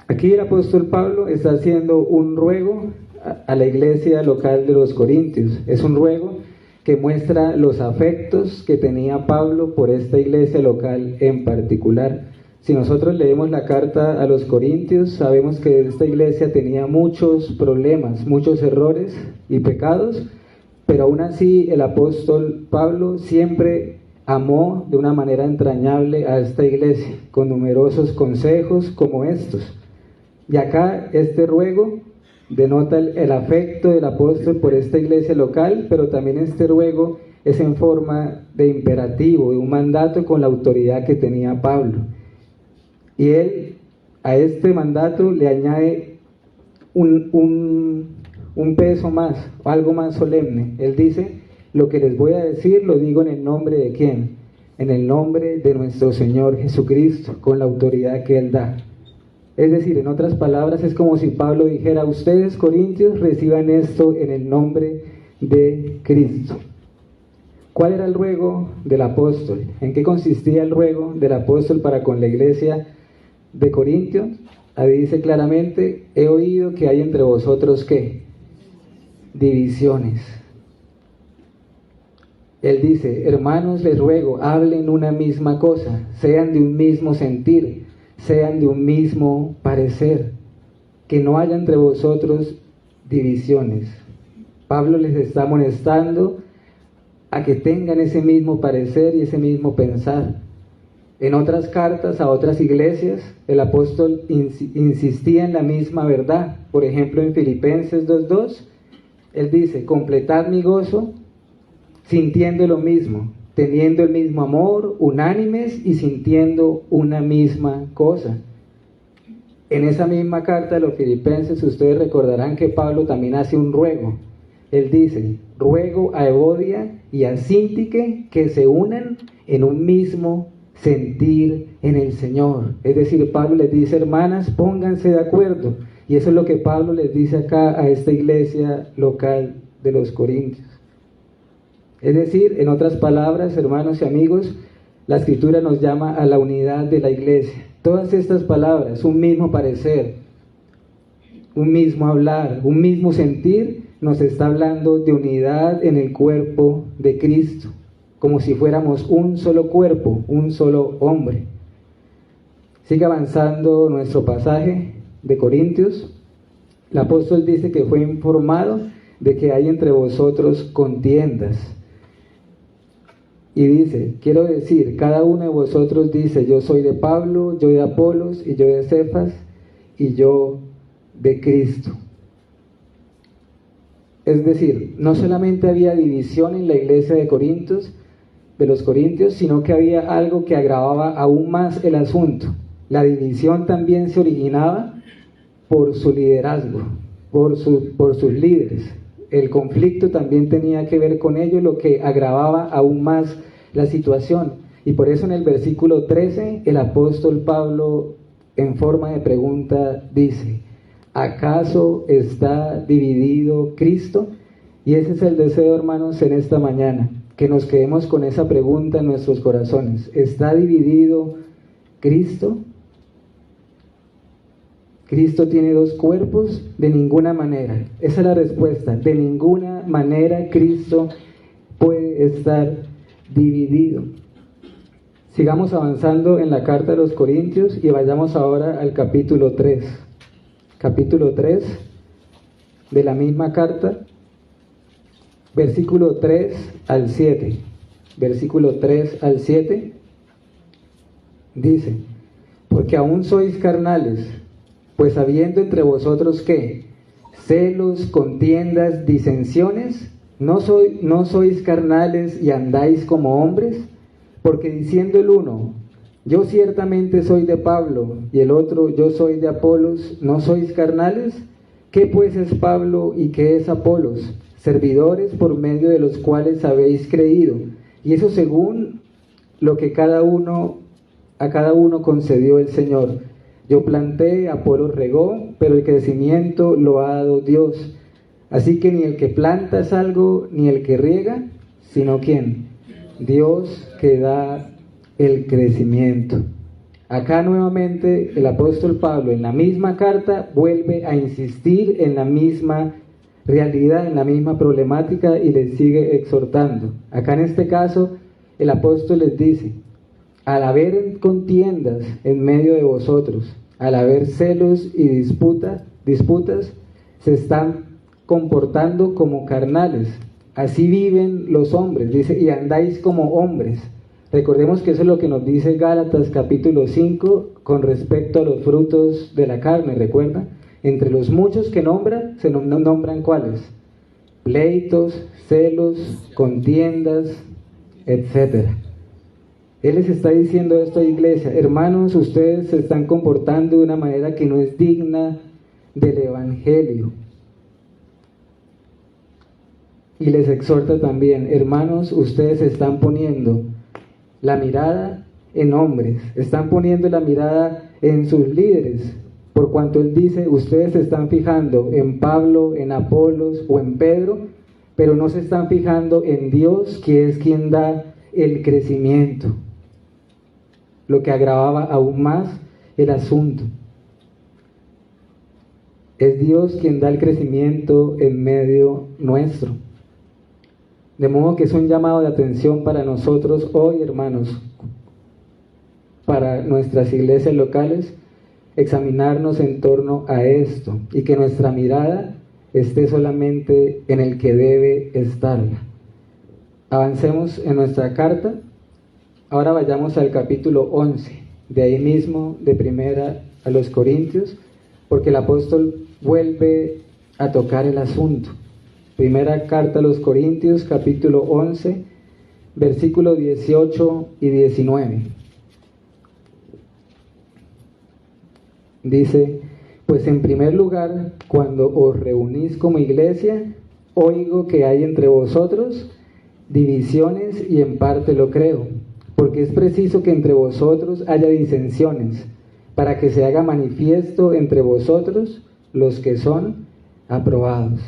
Aquí el apóstol Pablo está haciendo un ruego a la iglesia local de los Corintios. Es un ruego que muestra los afectos que tenía Pablo por esta iglesia local en particular. Si nosotros leemos la carta a los Corintios, sabemos que esta iglesia tenía muchos problemas, muchos errores y pecados, pero aún así el apóstol Pablo siempre amó de una manera entrañable a esta iglesia, con numerosos consejos como estos. Y acá este ruego denota el afecto del apóstol por esta iglesia local, pero también este ruego es en forma de imperativo, de un mandato con la autoridad que tenía Pablo. Y él a este mandato le añade un peso más, algo más solemne. Él dice: lo que les voy a decir lo digo en el nombre de ¿quién? En el nombre de nuestro Señor Jesucristo, con la autoridad que Él da. Es decir, en otras palabras, es como si Pablo dijera: ustedes, Corintios, reciban esto en el nombre de Cristo. ¿Cuál era el ruego del apóstol? ¿En qué consistía el ruego del apóstol para con la iglesia de Corintios? Ahí dice claramente: he oído que hay entre vosotros, ¿qué? Divisiones. Él dice: hermanos, les ruego, hablen una misma cosa, sean de un mismo sentir, sean de un mismo parecer, que no haya entre vosotros divisiones. Pablo les está amonestando a que tengan ese mismo parecer y ese mismo pensar. En otras cartas a otras iglesias, el apóstol insistía en la misma verdad. Por ejemplo, en Filipenses 2:2, él dice: completad mi gozo sintiendo lo mismo, teniendo el mismo amor, unánimes y sintiendo una misma cosa. En esa misma carta de los Filipenses, ustedes recordarán que Pablo también hace un ruego. Él dice: ruego a Evodia y a Síntique que se unan en un mismo sentir en el Señor. Es decir, Pablo les dice: hermanas, pónganse de acuerdo. Y eso es lo que Pablo les dice acá a esta iglesia local de los Corintios. Es decir, en otras palabras, hermanos y amigos, la Escritura nos llama a la unidad de la iglesia. Todas estas palabras, un mismo parecer, un mismo hablar, un mismo sentir, nos está hablando de unidad en el cuerpo de Cristo, como si fuéramos un solo cuerpo, un solo hombre. Sigue avanzando nuestro pasaje de Corintios. El apóstol dice que fue informado de que hay entre vosotros contiendas. Y dice: quiero decir, cada uno de vosotros dice: yo soy de Pablo, yo de Apolos, y yo de Cefas, y yo de Cristo. Es decir, no solamente había división en la iglesia de los Corintios, sino que había algo que agravaba aún más el asunto. La división también se originaba por su liderazgo, por sus líderes. El conflicto también tenía que ver con ello, lo que agravaba aún más la situación. Y por eso en el versículo 13, el apóstol Pablo, en forma de pregunta, dice: ¿acaso está dividido Cristo? Y ese es el deseo, hermanos, en esta mañana, que nos quedemos con esa pregunta en nuestros corazones. ¿Está dividido Cristo? ¿Cristo tiene dos cuerpos? De ninguna manera. Esa es la respuesta. De ninguna manera Cristo puede estar dividido. Sigamos avanzando en la carta de los Corintios y vayamos ahora al capítulo 3. Capítulo 3 de la misma carta, versículo 3 al 7. Versículo 3 al 7 dice: porque aún sois carnales, pues habiendo entre vosotros ¿qué? Celos, contiendas, disensiones, ¿no sois carnales y andáis como hombres? Porque diciendo el uno: yo ciertamente soy de Pablo, y el otro: yo soy de Apolos, ¿no sois carnales? ¿Qué pues es Pablo y qué es Apolos? Servidores por medio de los cuales habéis creído, y eso según lo que a cada uno concedió el Señor. Yo planté, Apolos regó, pero el crecimiento lo ha dado Dios. Así que ni el que planta es algo, ni el que riega, sino ¿quién? Dios, que da el crecimiento. Acá nuevamente el apóstol Pablo en la misma carta vuelve a insistir en la misma realidad, en la misma problemática y les sigue exhortando. Acá en este caso el apóstol les dice: al haber contiendas en medio de vosotros, al haber celos y disputas, se están comportando como carnales. Así viven los hombres, dice, y andáis como hombres. Recordemos que eso es lo que nos dice Gálatas capítulo 5 con respecto a los frutos de la carne, ¿recuerda? Entre los muchos que nombra, se nombran ¿cuáles? Pleitos, celos, contiendas, etcétera. Él les está diciendo esto a la iglesia: hermanos, ustedes se están comportando de una manera que no es digna del evangelio. Y les exhorta también: hermanos, ustedes están poniendo la mirada en hombres, están poniendo la mirada en sus líderes, por cuanto él dice: ustedes se están fijando en Pablo, en Apolos o en Pedro, pero no se están fijando en Dios, que es quien da el crecimiento, lo que agravaba aún más el asunto. Es Dios quien da el crecimiento en medio nuestro. De modo que es un llamado de atención para nosotros hoy, hermanos, para nuestras iglesias locales, examinarnos en torno a esto y que nuestra mirada esté solamente en el que debe estarla. Avancemos en nuestra carta. Ahora vayamos al capítulo 11, de ahí mismo, de Primera a los Corintios, porque el apóstol vuelve a tocar el asunto. Primera carta a los Corintios, capítulo 11, versículos 18 y 19. Dice: pues en primer lugar, cuando os reunís como iglesia, oigo que hay entre vosotros divisiones, y en parte lo creo, porque es preciso que entre vosotros haya disensiones, para que se haga manifiesto entre vosotros los que son aprobados.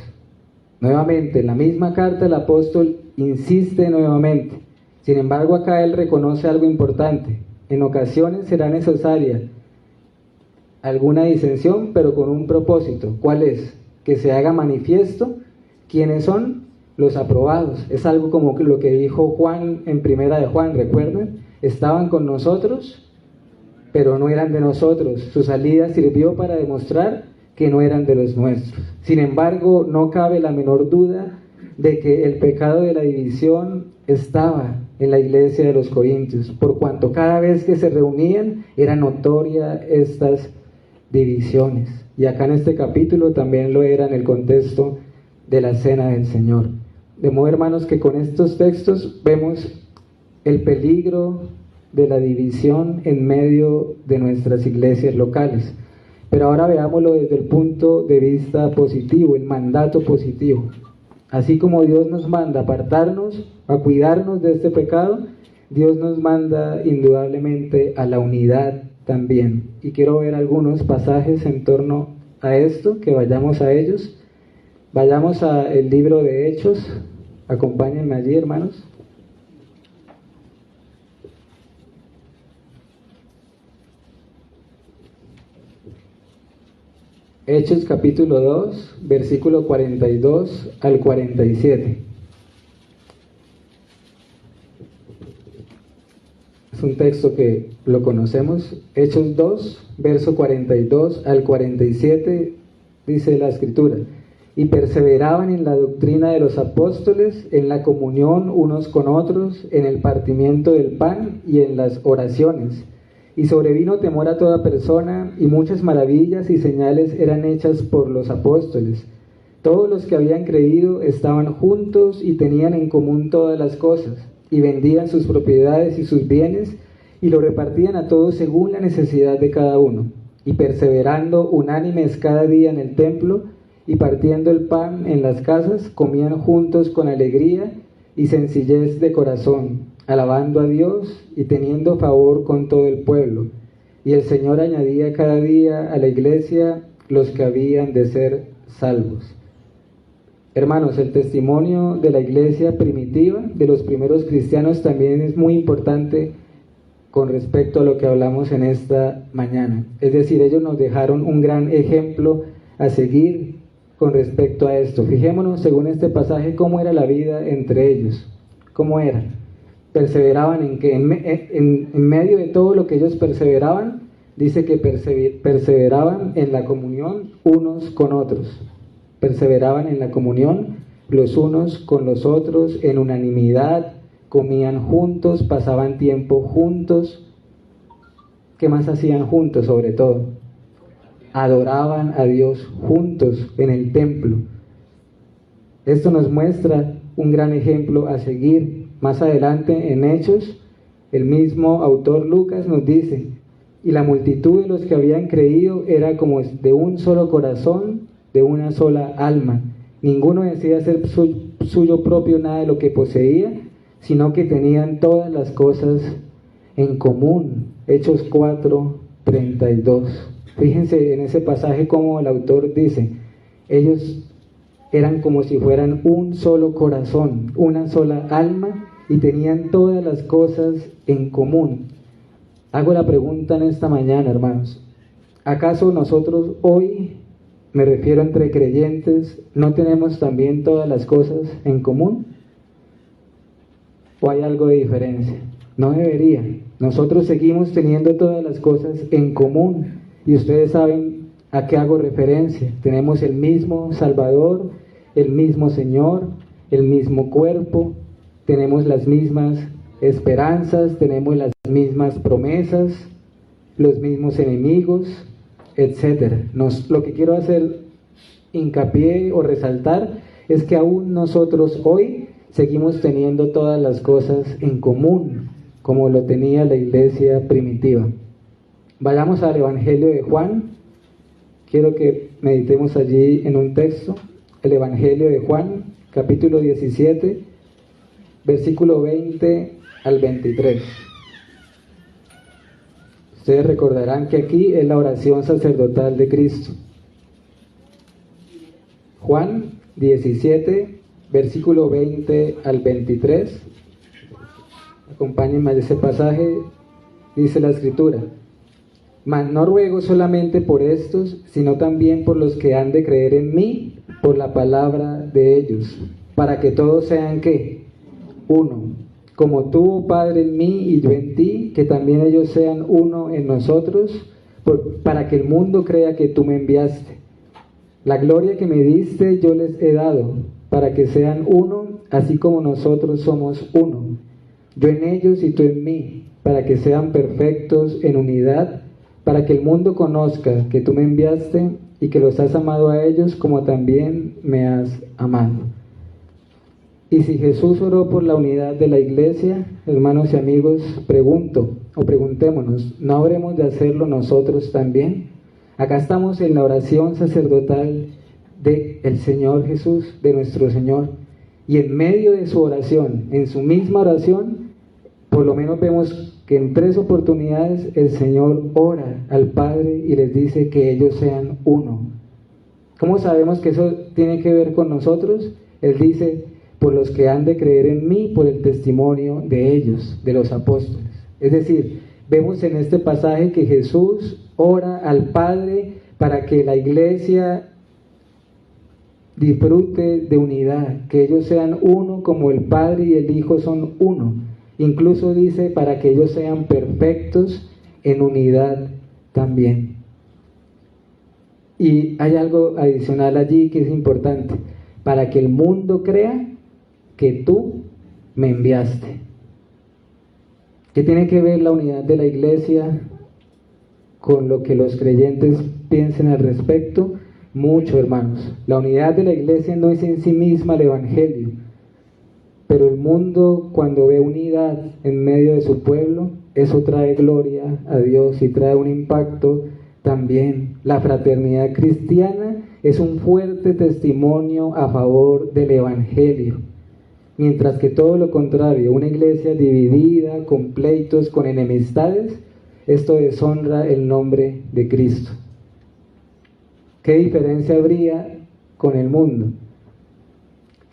Nuevamente, en la misma carta el apóstol insiste nuevamente. Sin embargo, acá él reconoce algo importante: en ocasiones será necesaria alguna disensión, pero con un propósito. ¿Cuál es? Que se haga manifiesto quiénes son los aprobados. Es algo como lo que dijo Juan en Primera de Juan, ¿recuerdan? Estaban con nosotros, pero no eran de nosotros. Su salida sirvió para demostrar que no eran de los nuestros. Sin embargo, no cabe la menor duda de que el pecado de la división estaba en la iglesia de los Corintios, por cuanto cada vez que se reunían era notoria estas divisiones. Y acá en este capítulo también lo era en el contexto de la cena del Señor. De modo, hermanos, que con estos textos vemos el peligro de la división en medio de nuestras iglesias locales. Pero ahora veámoslo desde el punto de vista positivo, el mandato positivo. Así como Dios nos manda a apartarnos, a cuidarnos de este pecado, Dios nos manda indudablemente a la unidad también. Y quiero ver algunos pasajes en torno a esto, que vayamos a ellos. Vayamos al libro de Hechos. Acompáñenme allí, hermanos. Hechos capítulo 2, versículo 42 al 47. Es un texto que lo conocemos. Hechos 2, verso 42 al 47, dice la Escritura: y perseveraban en la doctrina de los apóstoles, en la comunión unos con otros, en el partimiento del pan y en las oraciones. Y sobrevino temor a toda persona, y muchas maravillas y señales eran hechas por los apóstoles. Todos los que habían creído estaban juntos y tenían en común todas las cosas, y vendían sus propiedades y sus bienes, y lo repartían a todos según la necesidad de cada uno. Y perseverando unánimes cada día en el templo, y partiendo el pan en las casas, comían juntos con alegría y sencillez de corazón, alabando a Dios y teniendo favor con todo el pueblo. Y el Señor añadía cada día a la iglesia los que habían de ser salvos. Hermanos, el testimonio de la iglesia primitiva, de los primeros cristianos, también es muy importante con respecto a lo que hablamos en esta mañana. Es decir, ellos nos dejaron un gran ejemplo a seguir con respecto a esto. Fijémonos, según este pasaje, cómo era la vida entre ellos. ¿Cómo era? Perseveraban en que en medio de todo lo que ellos perseveraban, dice que perseveraban en la comunión unos con otros. Perseveraban en la comunión los unos con los otros, en unanimidad, comían juntos, pasaban tiempo juntos. ¿Qué más hacían juntos sobre todo? Adoraban a Dios juntos en el templo. Esto nos muestra un gran ejemplo a seguir. Más adelante en Hechos, el mismo autor Lucas nos dice: y la multitud de los que habían creído era como de un solo corazón, de una sola alma. Ninguno decía ser suyo propio nada de lo que poseía, sino que tenían todas las cosas en común. Hechos 4:32. Fíjense en ese pasaje como el autor dice, ellos eran como si fueran un solo corazón, una sola alma, y tenían todas las cosas en común. Hago la pregunta en esta mañana, hermanos: ¿acaso nosotros hoy, me refiero entre creyentes, no tenemos también todas las cosas en común? ¿O hay algo de diferencia? No debería. Nosotros seguimos teniendo todas las cosas en común, y ustedes saben a qué hago referencia. Tenemos el mismo Salvador, el mismo Señor, el mismo cuerpo, tenemos las mismas esperanzas, tenemos las mismas promesas, los mismos enemigos, etc. Lo que quiero hacer hincapié o resaltar es que aún nosotros hoy seguimos teniendo todas las cosas en común, como lo tenía la iglesia primitiva. Vayamos al Evangelio de Juan. Quiero que meditemos allí en un texto, el Evangelio de Juan, capítulo 17, versículo 20 al 23. Ustedes recordarán que aquí es la oración sacerdotal de Cristo. Juan 17, versículo 20 al 23. Acompáñenme a ese pasaje. Dice la Escritura: mas no ruego solamente por estos, sino también por los que han de creer en mí, por la palabra de ellos, para que todos sean, ¿qué? Uno. Como tú, oh Padre, en mí y yo en ti, que también ellos sean uno en nosotros, para que el mundo crea que tú me enviaste. La gloria que me diste yo les he dado, para que sean uno, así como nosotros somos uno. Yo en ellos y tú en mí, para que sean perfectos en unidad, para que el mundo conozca que tú me enviaste y que los has amado a ellos como también me has amado. Y si Jesús oró por la unidad de la iglesia, hermanos y amigos, preguntémonos, ¿no habremos de hacerlo nosotros también? Acá estamos en la oración sacerdotal del Señor Jesús, de nuestro Señor, y en medio de su oración, en su misma oración, por lo menos vemos que en 3 oportunidades el Señor ora al Padre y les dice que ellos sean uno. ¿Cómo sabemos que eso tiene que ver con nosotros? Él dice: por los que han de creer en mí, por el testimonio de ellos, de los apóstoles. Es decir, vemos en este pasaje que Jesús ora al Padre para que la iglesia disfrute de unidad, que ellos sean uno como el Padre y el Hijo son uno. Incluso dice para que ellos sean perfectos en unidad también. Y hay algo adicional allí que es importante: para que el mundo crea que tú me enviaste. ¿Qué tiene que ver la unidad de la iglesia con lo que los creyentes piensen al respecto? Mucho, hermanos. La unidad de la iglesia no es en sí misma el evangelio, pero el mundo, cuando ve unidad en medio de su pueblo, eso trae gloria a Dios y trae un impacto también. La fraternidad cristiana es un fuerte testimonio a favor del evangelio, mientras que todo lo contrario, una iglesia dividida, con pleitos, con enemistades, esto deshonra el nombre de Cristo. ¿Qué diferencia habría con el mundo?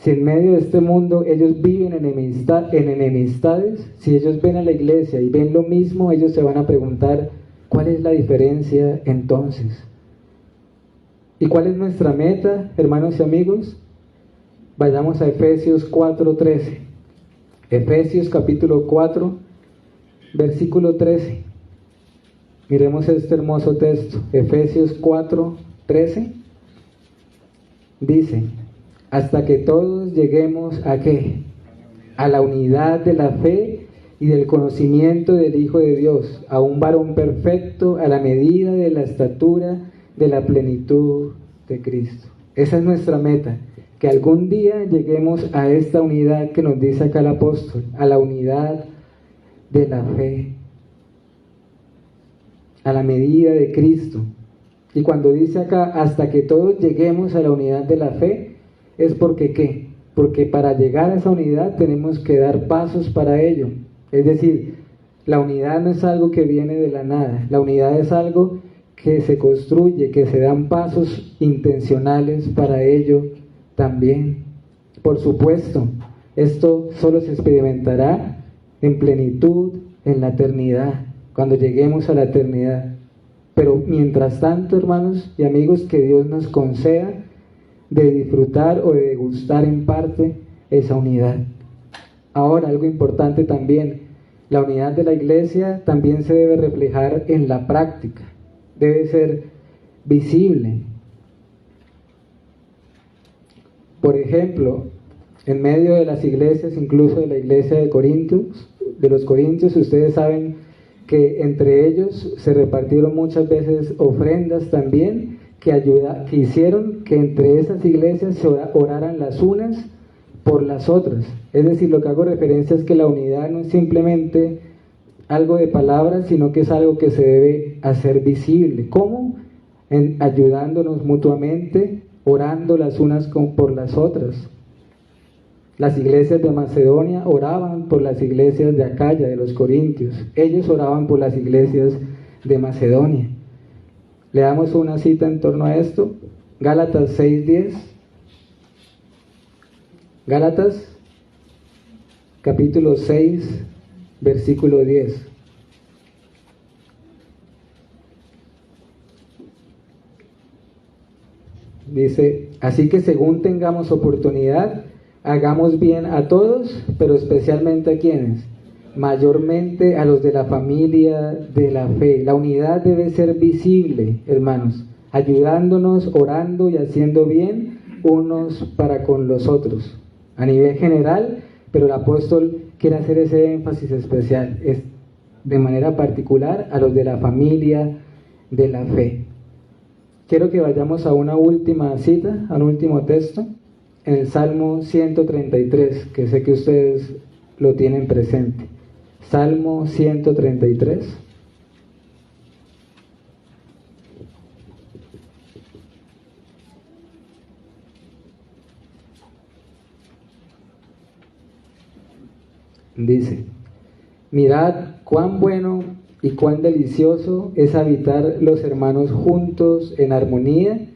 Si en medio de este mundo ellos viven en enemistades, si ellos ven a la iglesia y ven lo mismo, ellos se van a preguntar, ¿cuál es la diferencia entonces? ¿Y cuál es nuestra meta, hermanos y amigos? Vayamos a Efesios 4:13. Efesios capítulo 4, versículo 13. Miremos este hermoso texto. Efesios 4:13 dice: hasta que todos lleguemos ¿a qué? A la unidad de la fe y del conocimiento del Hijo de Dios, a un varón perfecto, a la medida de la estatura de la plenitud de Cristo. Esa es nuestra meta, que algún día lleguemos a esta unidad que nos dice acá el apóstol, a la unidad de la fe, a la medida de Cristo. Y cuando dice acá, hasta que todos lleguemos a la unidad de la fe, es porque ¿qué? Porque para llegar a esa unidad tenemos que dar pasos para ello. Es decir, la unidad no es algo que viene de la nada, la unidad es algo que se construye, que se dan pasos intencionales para ello también. Por supuesto, esto solo se experimentará en plenitud en la eternidad, cuando lleguemos a la eternidad. Pero mientras tanto, hermanos y amigos, que Dios nos conceda de disfrutar o de degustar en parte esa unidad. Ahora, algo importante también, la unidad de la iglesia también se debe reflejar en la práctica, debe ser visible. Por ejemplo, en medio de las iglesias, incluso de la iglesia de los Corintios, ustedes saben que entre ellos se repartieron muchas veces ofrendas también, que hicieron que entre esas iglesias se oraran las unas por las otras. Es decir, lo que hago referencia es que la unidad no es simplemente algo de palabras, sino que es algo que se debe hacer visible. ¿Cómo? Ayudándonos mutuamente, orando las unas por las otras. Las iglesias de Macedonia oraban por las iglesias de Acaya, de los Corintios. Ellos oraban por las iglesias de Macedonia. Le damos una cita en torno a esto. Gálatas 6:10. Gálatas, capítulo 6, versículo 10. Dice, así que según tengamos oportunidad, hagamos bien a todos, pero especialmente a quienes, mayormente a los de la familia de la fe. La unidad debe ser visible, hermanos, ayudándonos, orando y haciendo bien unos para con los otros, a nivel general, pero el apóstol quiere hacer ese énfasis especial, es de manera particular a los de la familia de la fe. Quiero que vayamos a una última cita, a un último texto, en el Salmo 133, que sé que ustedes lo tienen presente. Salmo 133. Dice, mirad cuán bueno y cuán delicioso es habitar los hermanos juntos en armonía.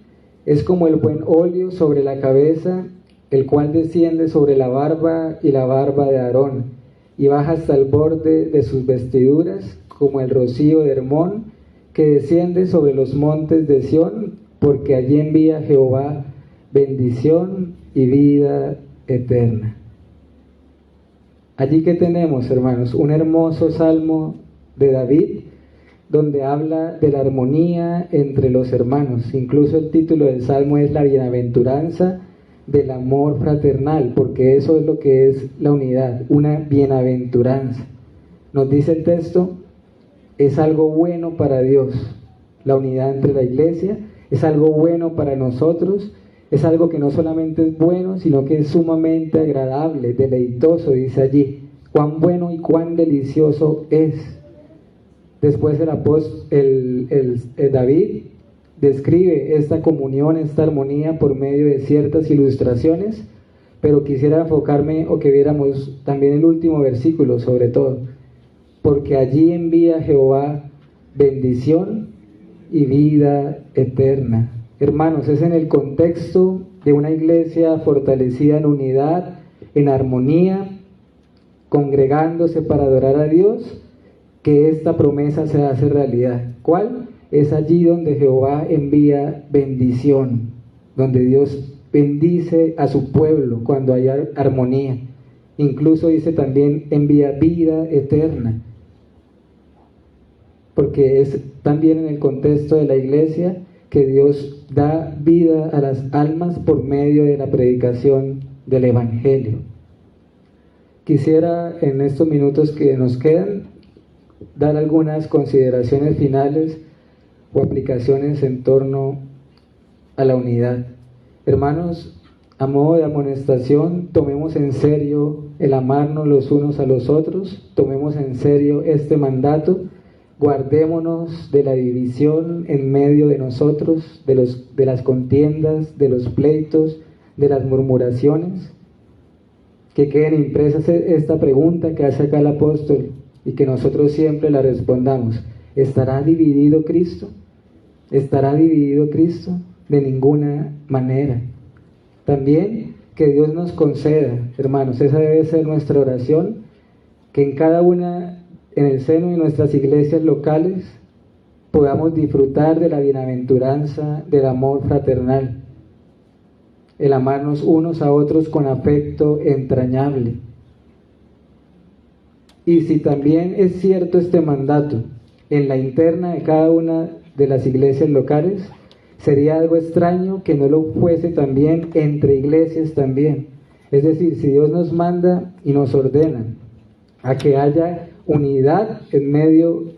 Es como el buen óleo sobre la cabeza, el cual desciende sobre la barba y la barba de Aarón, y baja hasta el borde de sus vestiduras, como el rocío de Hermón, que desciende sobre los montes de Sión, porque allí envía Jehová bendición y vida eterna. Allí que tenemos, hermanos, un hermoso salmo de David, donde habla de la armonía entre los hermanos. Incluso el título del salmo es la bienaventuranza del amor fraternal, porque eso es lo que es la unidad, una bienaventuranza. Nos dice el texto, es algo bueno para Dios, la unidad entre la iglesia, es algo bueno para nosotros, es algo que no solamente es bueno, sino que es sumamente agradable, deleitoso, dice allí. Cuán bueno y cuán delicioso es. Después David describe esta comunión, esta armonía por medio de ciertas ilustraciones, pero quisiera enfocarme o que viéramos también el último versículo sobre todo, porque allí envía Jehová bendición y vida eterna. Hermanos, es en el contexto de una iglesia fortalecida en unidad, en armonía, congregándose para adorar a Dios, que esta promesa se hace realidad. ¿Cuál? Es allí donde Jehová envía bendición, donde Dios bendice a su pueblo cuando hay armonía. Incluso dice también envía vida eterna, porque es también en el contexto de la iglesia que Dios da vida a las almas por medio de la predicación del Evangelio. Quisiera en estos minutos que nos quedan dar algunas consideraciones finales o aplicaciones en torno a la unidad. Hermanos, a modo de amonestación, tomemos en serio el amarnos los unos a los otros, tomemos en serio este mandato, guardémonos de la división en medio de nosotros, de las contiendas, de los pleitos, de las murmuraciones. Que queden impresas esta pregunta que hace acá el apóstol y que nosotros siempre la respondamos: ¿estará dividido Cristo? ¿Estará dividido Cristo? De ninguna manera. También que Dios nos conceda, hermanos, esa debe ser nuestra oración, que en cada una, en el seno de nuestras iglesias locales, podamos disfrutar de la bienaventuranza del amor fraternal, el amarnos unos a otros con afecto entrañable. Y si también es cierto este mandato en la interna de cada una de las iglesias locales, sería algo extraño que no lo fuese también entre iglesias también. Es decir, si Dios nos manda y nos ordena a que haya unidad en medio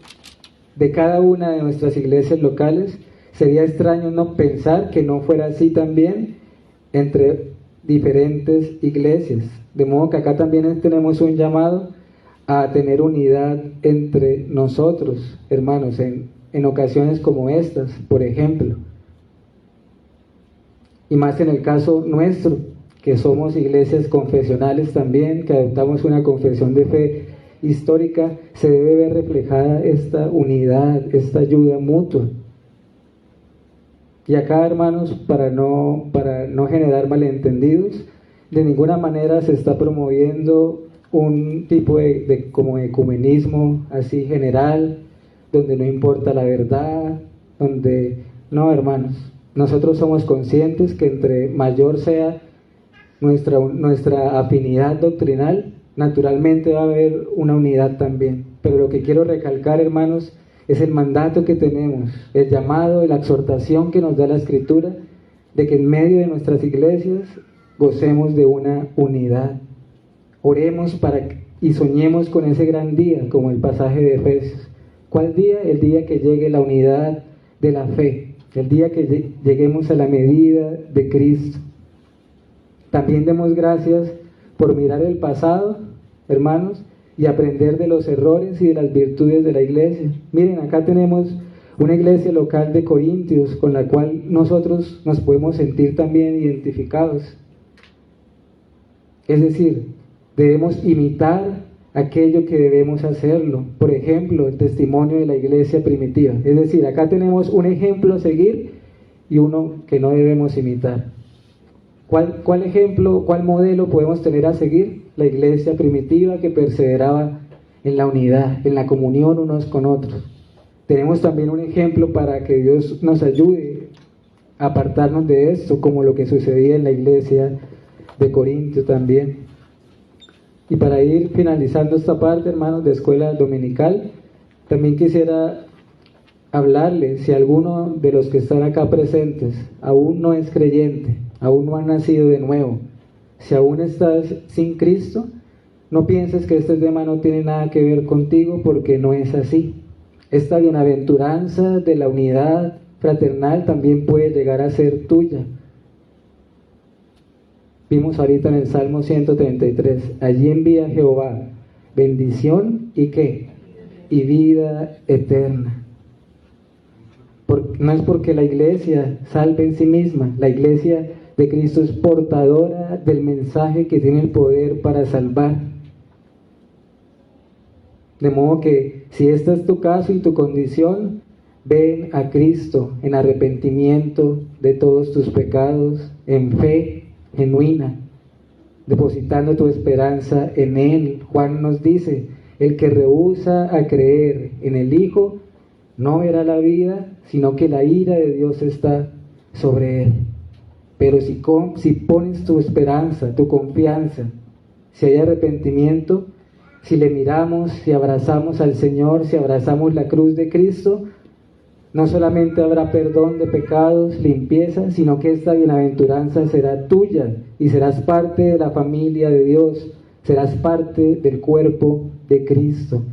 de cada una de nuestras iglesias locales, sería extraño no pensar que no fuera así también entre diferentes iglesias. De modo que acá también tenemos un llamado a tener unidad entre nosotros, hermanos, en ocasiones como estas, por ejemplo. Y más en el caso nuestro, que somos iglesias confesionales también, que adoptamos una confesión de fe histórica, se debe ver reflejada esta unidad, esta ayuda mutua. Y acá, hermanos, para no generar malentendidos, de ninguna manera se está promoviendo un tipo de como ecumenismo así general, donde no importa la verdad, donde no, hermanos, nosotros somos conscientes que entre mayor sea nuestra afinidad doctrinal, naturalmente va a haber una unidad también. Pero lo que quiero recalcar, hermanos, es el mandato que tenemos, el llamado, la exhortación que nos da la Escritura, de que en medio de nuestras iglesias gocemos de una unidad. Oremos y soñemos con ese gran día, como el pasaje de Efesios. ¿Cuál día? El día que llegue la unidad de la fe, el día que lleguemos a la medida de Cristo. También demos gracias por mirar el pasado, hermanos, y aprender de los errores y de las virtudes de la iglesia. Miren, acá tenemos una iglesia local de Corintios con la cual nosotros nos podemos sentir también identificados. Es decir, debemos imitar aquello que debemos hacerlo. Por ejemplo, el testimonio de la iglesia primitiva. Es decir, acá tenemos un ejemplo a seguir y uno que no debemos imitar. ¿Cuál ejemplo, cuál modelo podemos tener a seguir? La iglesia primitiva que perseveraba en la unidad, en la comunión unos con otros. Tenemos también un ejemplo para que Dios nos ayude a apartarnos de esto, como lo que sucedía en la iglesia de Corinto también. Y para ir finalizando esta parte, hermanos, de escuela dominical, también quisiera hablarles, si alguno de los que están acá presentes aún no es creyente, aún no ha nacido de nuevo, si aún estás sin Cristo, no pienses que este tema no tiene nada que ver contigo, porque no es así. Esta bienaventuranza de la unidad fraternal también puede llegar a ser tuya. Vimos ahorita en el Salmo 133, allí envía Jehová bendición y ¿qué? Y vida eterna. No es porque la iglesia salve en sí misma, la iglesia de Cristo es portadora del mensaje que tiene el poder para salvar. De modo que si este es tu caso y tu condición, Ven a Cristo en arrepentimiento de todos tus pecados, en fe genuina, depositando tu esperanza en Él. Juan nos dice, el que rehúsa a creer en el Hijo no verá la vida, sino que la ira de Dios está sobre él. Pero si pones tu esperanza, tu confianza, si hay arrepentimiento, si le miramos, si abrazamos al Señor, si abrazamos la cruz de Cristo, no solamente habrá perdón de pecados, limpieza, sino que esta bienaventuranza será tuya y serás parte de la familia de Dios, serás parte del cuerpo de Cristo.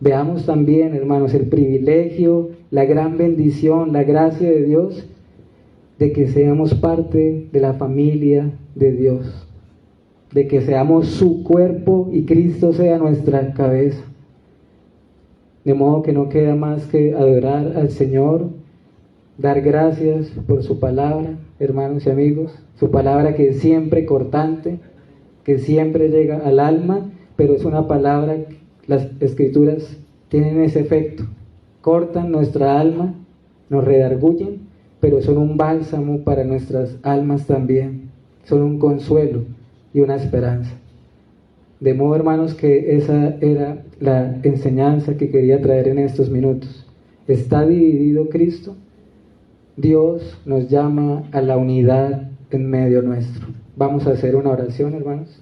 Veamos también, hermanos, el privilegio, la gran bendición, la gracia de Dios de que seamos parte de la familia de Dios, de que seamos su cuerpo y Cristo sea nuestra cabeza. De modo que no queda más que adorar al Señor, dar gracias por su palabra, hermanos y amigos, su palabra que es siempre cortante, que siempre llega al alma, pero es una palabra, las Escrituras tienen ese efecto, cortan nuestra alma, nos redarguyen, pero son un bálsamo para nuestras almas también, son un consuelo y una esperanza. De modo, hermanos, que esa era la enseñanza que quería traer en estos minutos. ¿Está dividido Cristo? Dios nos llama a la unidad en medio nuestro. Vamos a hacer una oración, hermanos.